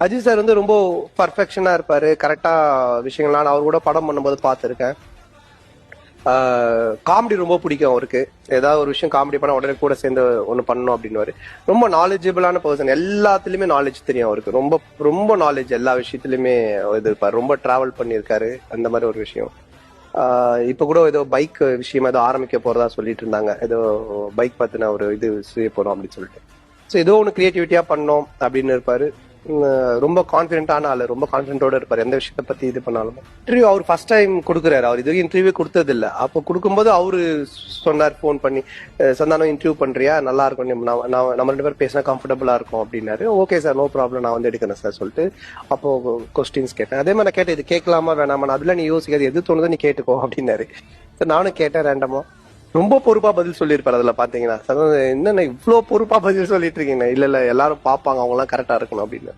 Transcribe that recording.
Ajith sir வந்து ரொம்ப பர்ஃபெக்ஷனா இருப்பாரு, கரெக்டா விஷயங்கள். நான் அவர் கூட படம் பண்ணும்போது பார்த்திருக்கேன். காமெடி ரொம்ப பிடிக்கும் அவருக்கு. ஏதாவது ஒரு விஷயம் காமெடி பண்ண உடனே கூட சேர்ந்து ஒண்ணு பண்ணணும் அப்படின்னு. ரொம்ப நாலேஜபிளான பர்சன், எல்லாத்துலயுமே நாலேஜ் தெரியும் அவருக்கு. ரொம்ப ரொம்ப நாலேஜ், எல்லா விஷயத்திலுமே இது இருப்பாரு. ரொம்ப டிராவல் பண்ணியிருக்காரு, அந்த மாதிரி ஒரு விஷயம். இப்ப கூட ஏதோ பைக் விஷயமா ஏதோ ஆரம்பிக்க போறதா சொல்லிட்டு இருந்தாங்க. ஏதோ பைக் பத்தின ஒரு இது செய்ய போறோம் அப்படின்னு சொல்லிட்டு. ஸோ ஏதோ ஒன்று கிரியேட்டிவிட்டியா பண்ணோம் அப்படின்னு இருப்பாரு. ரொம்ப கான்பிடென்டான ஆளு, ரொம்ப கான்பிடென்டோட இருப்பாரு எந்த விஷயத்த பத்தி இது பண்ணாலும். இன்டர்வியூ அவர் ஃபர்ஸ்ட் டைம் கொடுக்குறாரு. அவர் இது இன்டர்வியூ கொடுத்தது இல்ல. அப்போ கொடுக்கும்போது அவரு சொன்னார் ஃபோன் பண்ணி, சந்தானம் இன்டர்வியூ பண்றியா, நல்லா இருக்கும், நம்ம 2 பேரும் பேசினா கம்ஃபர்டபுளா இருக்கும் அப்படின்னாரு. ஓகே சார், நோ ப்ராப்ளம், நான் வந்து எடுக்கிறேன் சார் சொல்லிட்டு அப்போ கொஸ்டின்ஸ் கேட்டேன். அதே மாதிரி நான் கேட்டேன், இது கேட்கலாமா வேணாமா, அதெல்லாம் நீ யோசிக்காது, எது தோணுதோ நீ கேட்டுக்கோ அப்படின்னாரு. நானும் கேட்டேன் ரேண்டமா. ரொம்ப பொறுப்பா பதில் சொல்லியிருப்பாரு. அதுல பாத்தீங்கன்னா என்னென்ன இவ்வளவு பொறுப்பா பதில் சொல்லிட்டு இருக்கீங்க. இல்ல எல்லாரும் பாப்பாங்க, அவங்க எல்லாம் கரெக்டா இருக்கணும் அப்படின்னு.